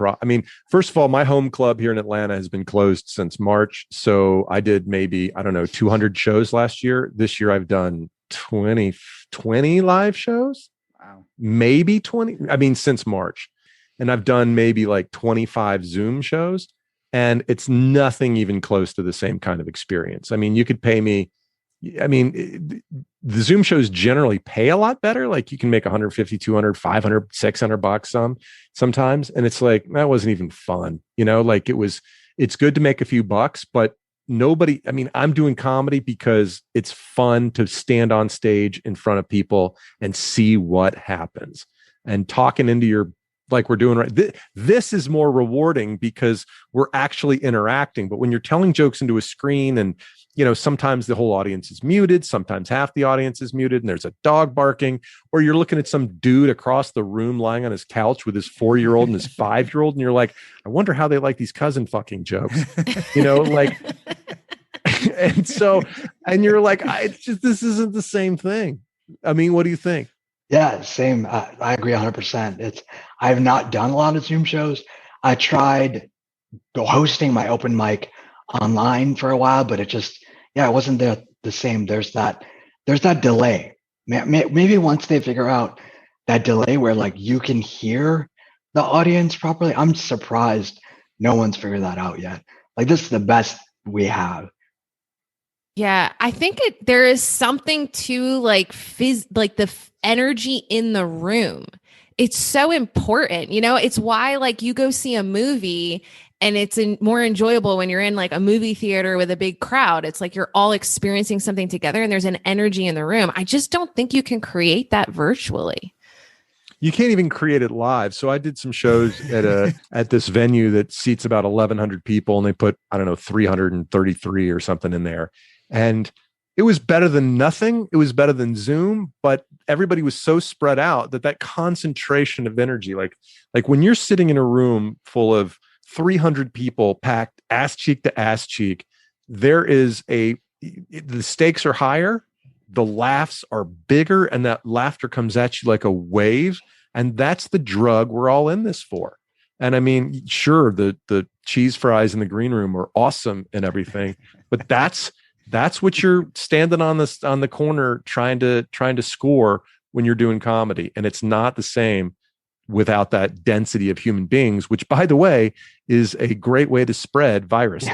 first of all, my home club here in Atlanta has been closed since March. So I did maybe, 200 shows last year. This year I've done 20 live shows. Wow. Maybe 20. Since March. And I've done maybe like 25 Zoom shows, and it's nothing even close to the same kind of experience. I mean, you could pay me. The Zoom shows generally pay a lot better. Like you can make 150, 200, 500, 600 bucks sometimes. And it's like, that wasn't even fun. Like it's good to make a few bucks, but I'm doing comedy because it's fun to stand on stage in front of people and see what happens and talking into your, like we're doing right. This is more rewarding because we're actually interacting. But when you're telling jokes into a screen and, sometimes the whole audience is muted, sometimes half the audience is muted and there's a dog barking, or you're looking at some dude across the room lying on his couch with his 4-year-old and his 5-year-old. And you're like, I wonder how they like these cousin fucking jokes, like, and you're like, this isn't the same thing. I mean, what do you think? Yeah, same. I agree 100%. I have not done a lot of Zoom shows. I tried hosting my open mic online for a while, but it wasn't the same. There's that delay. Maybe once they figure out that delay where like you can hear the audience properly, I'm surprised no one's figured that out yet. Like this is the best we have. Yeah, I think there is something to like the energy in the room. It's so important. It's why like you go see a movie and it's more enjoyable when you're in like a movie theater with a big crowd. It's like you're all experiencing something together and there's an energy in the room. I just don't think you can create that virtually. You can't even create it live. So I did some shows at this venue that seats about 1,100 people, and they put 333 or something in there, and it was better than nothing. It was better than Zoom, but everybody was so spread out that concentration of energy, like when you're sitting in a room full of 300 people packed ass cheek to ass cheek, the stakes are higher, the laughs are bigger, and that laughter comes at you like a wave. And that's the drug we're all in this for. And I mean, sure, the cheese fries in the green room are awesome and everything, but that's what you're standing on the corner trying to score when you're doing comedy. And it's not the same without that density of human beings, which, by the way, is a great way to spread viruses.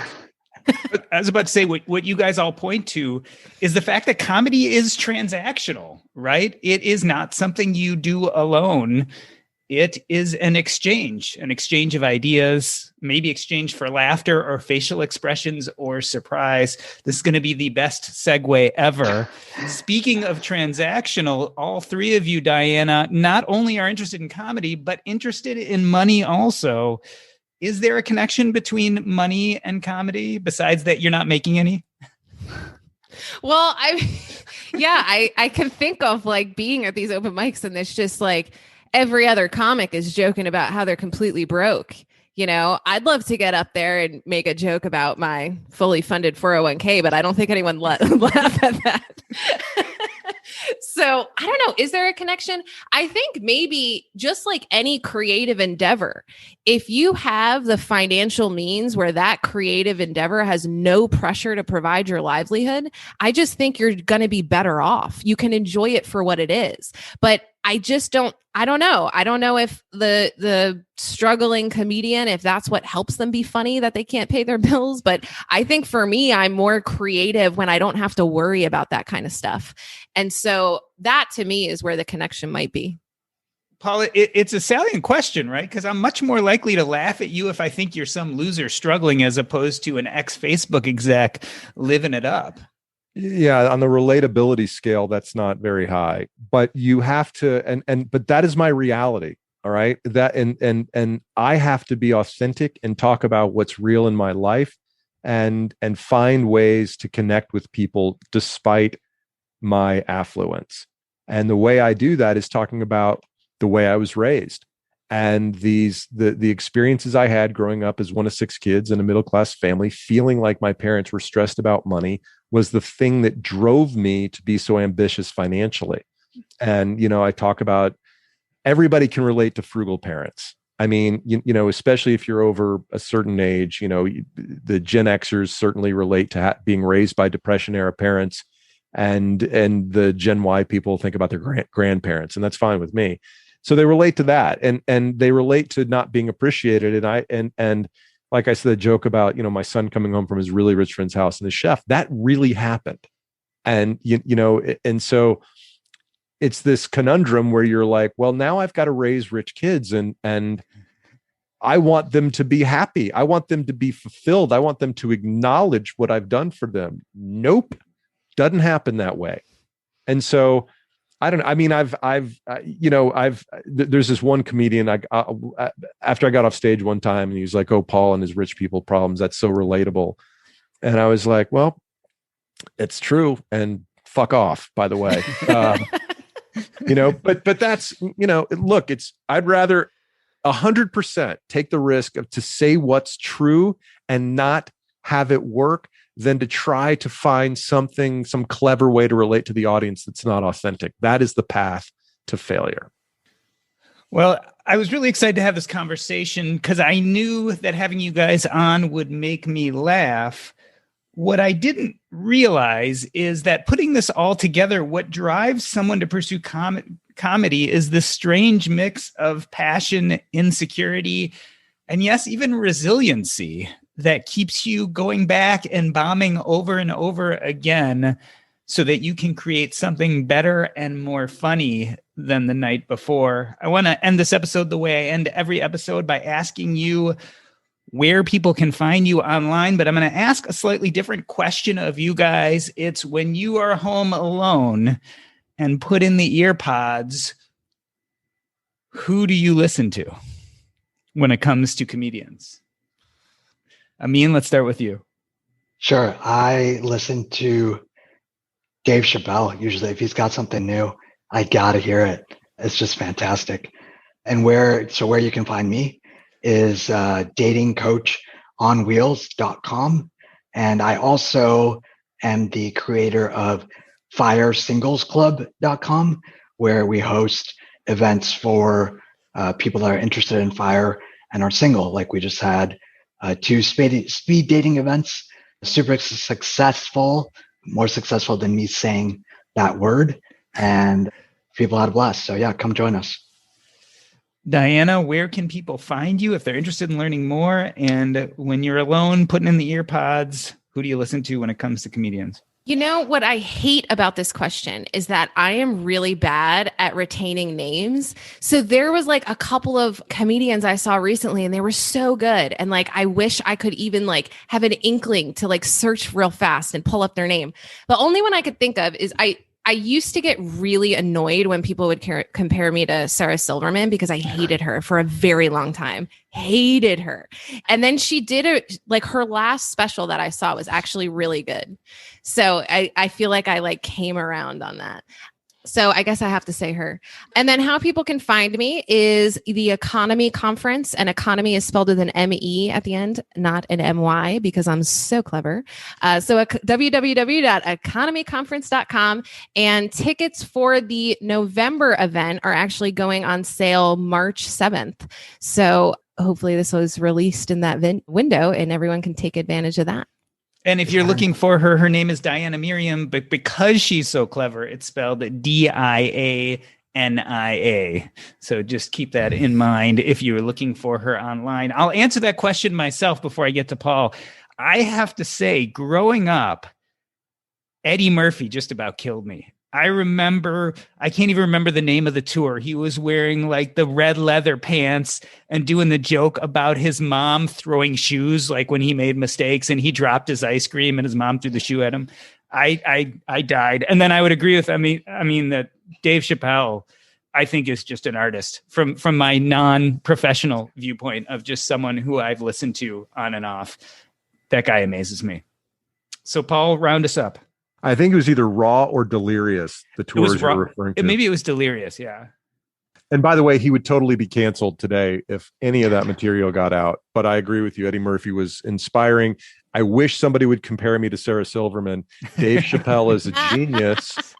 I was about to say what you guys all point to is the fact that comedy is transactional, right? It is not something you do alone. It is an exchange of ideas, maybe exchange for laughter or facial expressions or surprise. This is going to be the best segue ever. Speaking of transactional, all three of you, Diana, not only are interested in comedy, but interested in money also. Is there a connection between money and comedy besides that you're not making any? Well, I can think of like being at these open mics and it's just like every other comic is joking about how they're completely broke. I'd love to get up there and make a joke about my fully funded 401k, but I don't think anyone laugh at that. So I don't know. Is there a connection? I think maybe just like any creative endeavor, if you have the financial means where that creative endeavor has no pressure to provide your livelihood, I just think you're going to be better off. You can enjoy it for what it is. But I don't know. I don't know if the struggling comedian, if that's what helps them be funny, that they can't pay their bills. But I think for me, I'm more creative when I don't have to worry about that kind of stuff. And so that to me is where the connection might be. Paula, it's a salient question, right? Because I'm much more likely to laugh at you if I think you're some loser struggling as opposed to an ex-Facebook exec living it up. Yeah, on the relatability scale, that's not very high, but you have to, but that is my reality. All right. That, and I have to be authentic and talk about what's real in my life and find ways to connect with people despite my affluence. And the way I do that is talking about the way I was raised and the experiences I had growing up as one of 6 kids in a middle-class family, feeling like my parents were stressed about money was the thing that drove me to be so ambitious financially. And, I talk about everybody can relate to frugal parents. I mean, especially if you're over a certain age, the Gen Xers certainly relate to being raised by Depression era parents, and the Gen Y people think about their grandparents, and that's fine with me. So they relate to that, and they relate to not being appreciated. And like I said, the joke about, my son coming home from his really rich friend's house and the chef, that really happened. And, and so it's this conundrum where you're like, well, now I've got to raise rich kids and I want them to be happy. I want them to be fulfilled. I want them to acknowledge what I've done for them. Nope. Doesn't happen that way. And so there's this one comedian after I got off stage one time and he was like, oh, Paul and his rich people problems. That's so relatable. And I was like, well, it's true. And fuck off, by the way. But that's, look, I'd rather 100% take the risk to say what's true and not have it work than to try to find some clever way to relate to the audience that's not authentic. That is the path to failure. Well, I was really excited to have this conversation because I knew that having you guys on would make me laugh. What I didn't realize is that putting this all together, what drives someone to pursue comedy is this strange mix of passion, insecurity, and yes, even resiliency that keeps you going back and bombing over and over again so that you can create something better and more funny than the night before. I want to end this episode the way I end every episode by asking you where people can find you online, but I'm going to ask a slightly different question of you guys. It's when you are home alone and put in the ear pods, who do you listen to when it comes to comedians? Amin, let's start with you. Sure. I listen to Dave Chappelle. Usually if he's got something new, I got to hear it. It's just fantastic. And where you can find me is datingcoachonwheels.com. And I also am the creator of firesinglesclub.com, where we host events for people that are interested in fire and are single. Like we just had 2 speed dating events, super successful, more successful than me saying that word, and people had a blast. So yeah, come join us. Diana, where can people find you if they're interested in learning more? And when you're alone, putting in the ear pods, who do you listen to when it comes to comedians? You know, what I hate about this question is that I am really bad at retaining names. So there was like a couple of comedians I saw recently and they were so good. And like, I wish I could even like have an inkling to like search real fast and pull up their name. The only one I could think of is I used to get really annoyed when people would compare me to Sarah Silverman because I hated her for a very long time. Hated her. And then she did like her last special that I saw was actually really good. So I feel like I like came around on that. So I guess I have to say her. And then how people can find me is the Economy Conference, and economy is spelled with an M-E at the end, not an M-Y, because I'm so clever. So www.economyconference.com, and tickets for the November event are actually going on sale March 7th. So hopefully this was released in that window and everyone can take advantage of that. And if you're looking for her, her name is Diania Merriam, but because she's so clever, it's spelled Diania. So just keep that in mind if you're looking for her online. I'll answer that question myself before I get to Paul. I have to say, growing up, Eddie Murphy just about killed me. I can't even remember the name of the tour. He was wearing like the red leather pants and doing the joke about his mom throwing shoes, like when he made mistakes and he dropped his ice cream and his mom threw the shoe at him. I died. And then I would agree with, I mean that Dave Chappelle, I think, is just an artist from my non-professional viewpoint of just someone who I've listened to on and off. That guy amazes me. So Paul, round us up. I think it was either Raw or Delirious, the tours you're referring to. Maybe it was Delirious, yeah. And by the way, he would totally be canceled today if any of that material got out. But I agree with you. Eddie Murphy was inspiring. I wish somebody would compare me to Sarah Silverman. Dave Chappelle is a genius.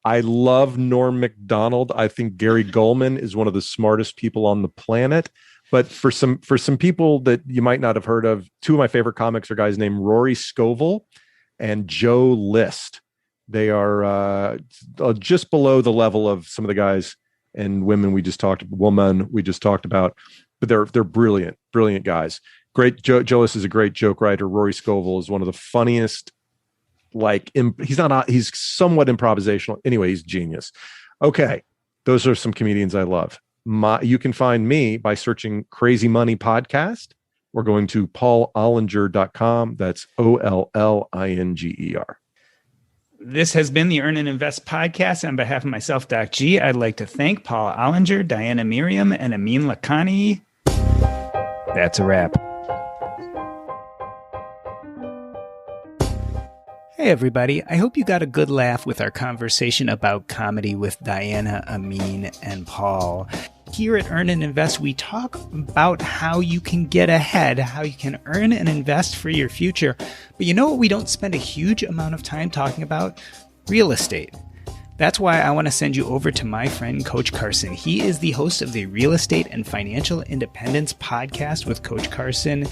I love Norm Macdonald. I think Gary Goldman is one of the smartest people on the planet. But for some people that you might not have heard of, two of my favorite comics are guys named Rory Scovel and Joe List. They are just below the level of some of the guys and women we just talked about, but they're brilliant guys. Great. Joe List is a great joke writer. Rory Scovel is one of the funniest. He's somewhat improvisational. Anyway, he's genius. Okay, those are some comedians I love. You can find me by searching Crazy Money Podcast or going to paulollinger.com. That's OLLINGER. This has been the Earn and Invest podcast. On behalf of myself, Doc G, I'd like to thank Paul Ollinger, Diania Merriam, and Amin Lakhani. That's a wrap. Hey, everybody. I hope you got a good laugh with our conversation about comedy with Diania, Amin, and Paul. Here at Earn and Invest, we talk about how you can get ahead, how you can earn and invest for your future. But you know what we don't spend a huge amount of time talking about? Real estate. That's why I want to send you over to my friend, Coach Carson. He is the host of the Real Estate and Financial Independence podcast with Coach Carson.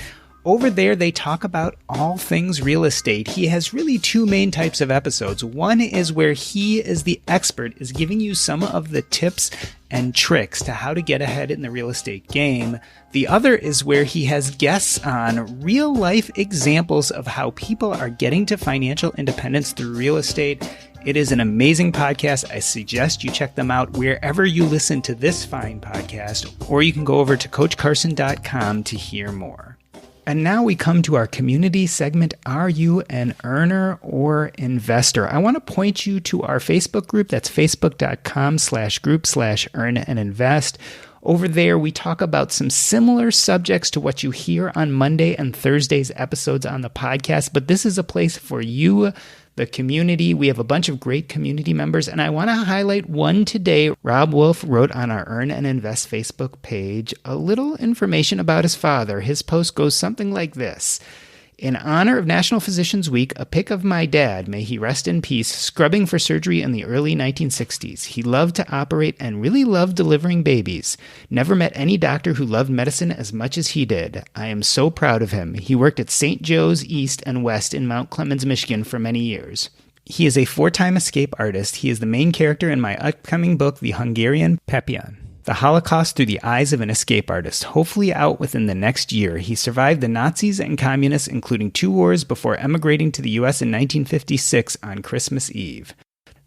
Over there, they talk about all things real estate. He has really two main types of episodes. One is where he, as the expert, is giving you some of the tips and tricks to how to get ahead in the real estate game. The other is where he has guests on real life examples of how people are getting to financial independence through real estate. It is an amazing podcast. I suggest you check them out wherever you listen to this fine podcast, or you can go over to coachcarson.com to hear more. And now we come to our community segment, Are You an Earner or Investor? I want to point you to our Facebook group. That's facebook.com/group/earn and invest. Over there, we talk about some similar subjects to what you hear on Monday and Thursday's episodes on the podcast, but this is a place for you, the community. We have a bunch of great community members, and I want to highlight one today. Rob Wolf wrote on our Earn and Invest Facebook page a little information about his father. His post goes something like this. In honor of National Physicians Week, a pic of my dad, may he rest in peace, scrubbing for surgery in the early 1960s. He loved to operate and really loved delivering babies. Never met any doctor who loved medicine as much as he did. I am so proud of him. He worked at St. Joe's East and West in Mount Clemens, Michigan for many years. He is a 4-time escape artist. He is the main character in my upcoming book, The Hungarian Papillon. The Holocaust through the eyes of an escape artist, hopefully out within the next year. He survived the Nazis and communists, including 2 wars, before emigrating to the U.S. in 1956 on Christmas Eve.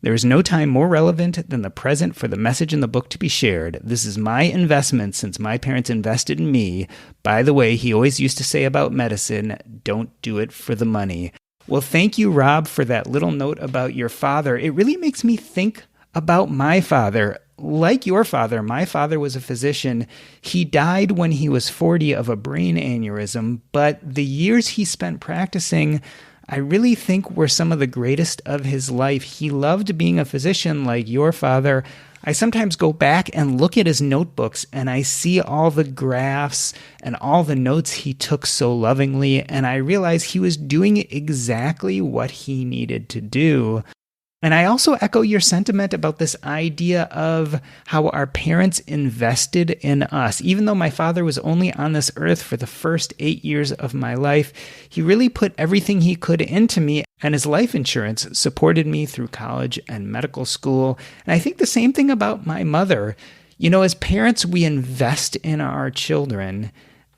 There is no time more relevant than the present for the message in the book to be shared. This is my investment since my parents invested in me. By the way, he always used to say about medicine, don't do it for the money. Well, thank you, Rob, for that little note about your father. It really makes me think about my father. Like your father, my father was a physician. He died when he was 40 of a brain aneurysm, but the years he spent practicing, I really think were some of the greatest of his life. He loved being a physician like your father. I sometimes go back and look at his notebooks and I see all the graphs and all the notes he took so lovingly, and I realize he was doing exactly what he needed to do. And I also echo your sentiment about this idea of how our parents invested in us. Even though my father was only on this earth for the first 8 years of my life, he really put everything he could into me, and his life insurance supported me through college and medical school. And I think the same thing about my mother. You know, as parents, we invest in our children,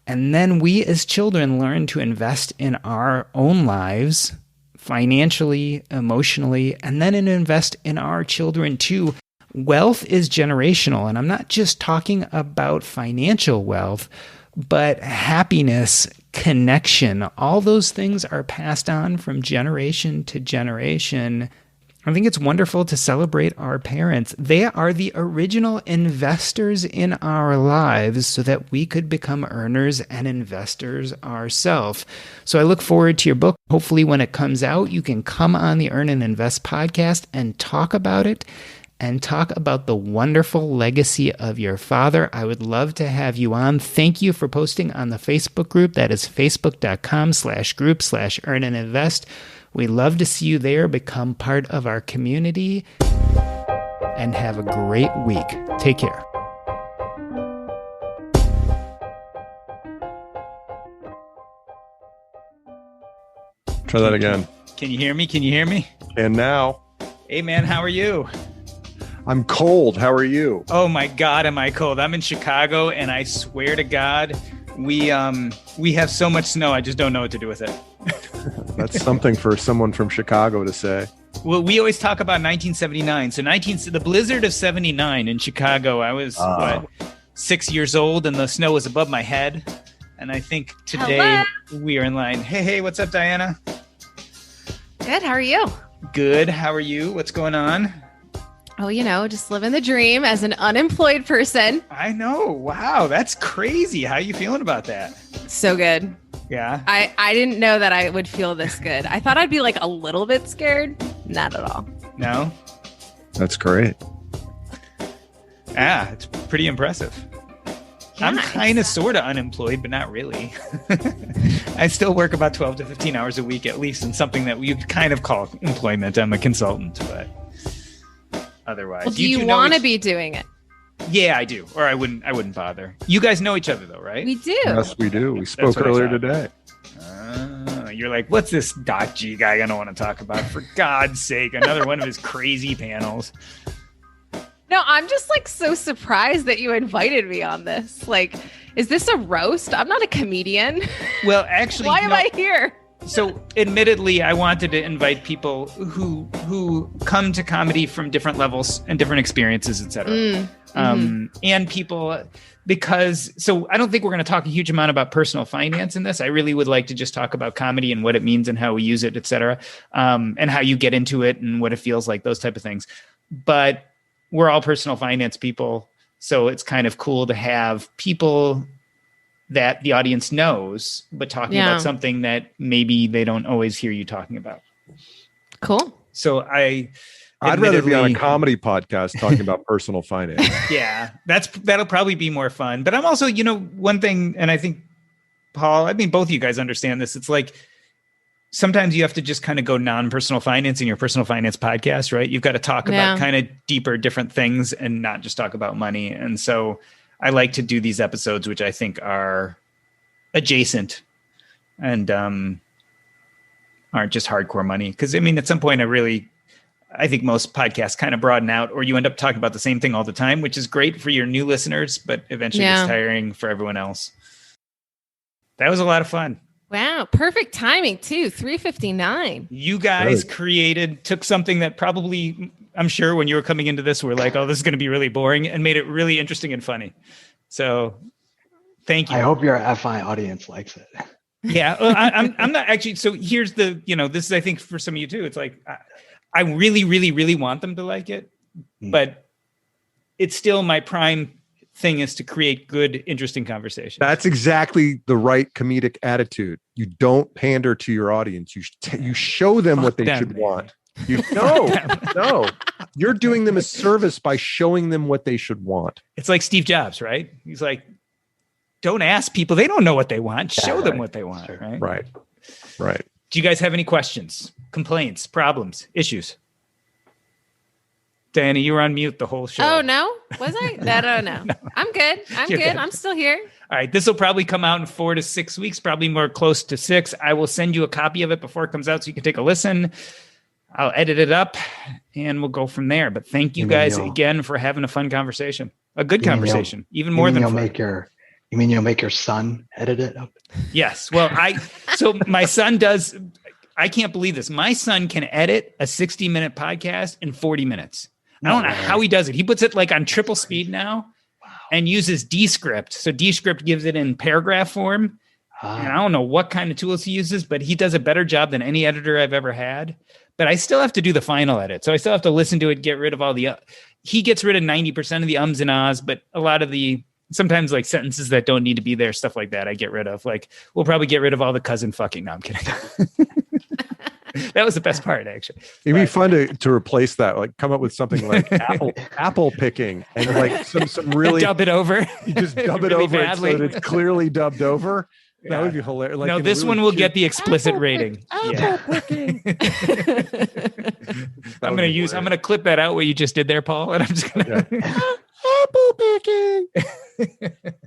and then we as children learn to invest in our own lives, financially, emotionally, and then invest in our children too. Wealth is generational, and I'm not just talking about financial wealth, but happiness, connection, all those things are passed on from generation to generation. I think it's wonderful to celebrate our parents. They are the original investors in our lives so that we could become earners and investors ourselves. So I look forward to your book. Hopefully when it comes out, you can come on the Earn and Invest podcast and talk about it and talk about the wonderful legacy of your father. I would love to have you on. Thank you for posting on the Facebook group. That is facebook.com/group/earn-and-invest. We love to see you there. Become part of our community and have a great week. Take care. Try that again. Can you hear me? Can you hear me? And now. Hey, man, how are you? I'm cold. How are you? Oh, my God, am I cold? I'm in Chicago, and I swear to God, we have so much snow, I just don't know what to do with it. That's something for someone from Chicago to say. Well, we always talk about 1979. So the blizzard of 79 in Chicago, I was, 6 years old, and the snow was above my head. And I think today we are in line. Hey, what's up, Diana? Good. How are you? Good. How are you? What's going on? Oh, just living the dream as an unemployed person. I know. Wow. That's crazy. How are you feeling about that? So good. Yeah. I didn't know that I would feel this good. I thought I'd be like a little bit scared. Not at all. No? That's great. Yeah, it's pretty impressive. Yeah, I'm kind of sort of unemployed, but not really. I still work about 12 to 15 hours a week, at least in something that we kind of call employment. I'm a consultant, but otherwise. Well, do you want to be doing it? Yeah, I do. Or I wouldn't bother. You guys know each other though, right? We do. Yes, we do. We spoke earlier today. You're like, what's this .g guy gonna want to talk about? For God's sake, another one of his crazy panels. No, I'm just like so surprised that you invited me on this. Like, is this a roast? I'm not a comedian. Well, actually, why am I here? So admittedly, I wanted to invite people who come to comedy from different levels and different experiences, et cetera. And people, because, so I don't think we're going to talk a huge amount about personal finance in this. I really would like to just talk about comedy and what it means and how we use it, et cetera. And how you get into it and what it feels like, those type of things. But we're all personal finance people. So it's kind of cool to have people that the audience knows, but talking about something that maybe they don't always hear you talking about. Cool. So I'd rather be on a comedy podcast talking about personal finance. Yeah, that'll probably be more fun. But I'm also, one thing, and I think Paul, both of you guys understand this. It's like, sometimes you have to just kind of go non-personal finance in your personal finance podcast, right? You've got to talk about kind of deeper, different things and not just talk about money. And so I like to do these episodes, which I think are adjacent and aren't just hardcore money. Because at some point I think most podcasts kind of broaden out, or you end up talking about the same thing all the time, which is great for your new listeners, but eventually gets tiring for everyone else. That was a lot of fun. Wow. Perfect timing too. 3:59. You guys took something that probably, I'm sure when you were coming into this, we're like, oh, this is going to be really boring, and made it really interesting and funny. So thank you. I hope your FI audience likes it. Yeah. Well, I'm not actually. So here's the, this is, I think for some of you too, it's like, I really, really, really want them to like it, but it's still my prime thing is to create good, interesting conversation. That's exactly the right comedic attitude. You don't pander to your audience. You show them what they should want. No. You're doing them a service by showing them what they should want. It's like Steve Jobs, right? He's like, don't ask people. They don't know what they want. Show them what they want, right? Right. Do you guys have any questions, complaints, problems, issues? Diania, you were on mute the whole show. Oh, no? Was I? No. I'm good. I'm good. I'm still here. All right. This will probably come out in 4 to 6 weeks, probably more close to 6. I will send you a copy of it before it comes out so you can take a listen. I'll edit it up and we'll go from there. But thank you guys again for having a fun conversation, a good conversation, even more than fun. You mean you'll make your son edit it up? Yes. Well, so my son does. I can't believe this. My son can edit a 60-minute podcast in 40 minutes. I don't know how he does it. He puts it like on triple speed now and uses Descript. So Descript gives it in paragraph form. And I don't know what kind of tools he uses, but he does a better job than any editor I've ever had. But I still have to do the final edit. So I still have to listen to it, get rid of all the, he gets rid of 90% of the ums and ahs, but a lot of the, sometimes like sentences that don't need to be there, stuff like that, I get rid of. Like, we'll probably get rid of all the cousin fucking. No, I'm kidding. That was the best part, actually. It'd be fun to replace that, like come up with something like apple picking and like some really dub it over. You just dub it really over badly. so that it's clearly dubbed over. That would be hilarious. Like, no, this one will get the explicit rating. Apple picking. I'm going to clip that out what you just did there, Paul, and I'm just going to apple picking.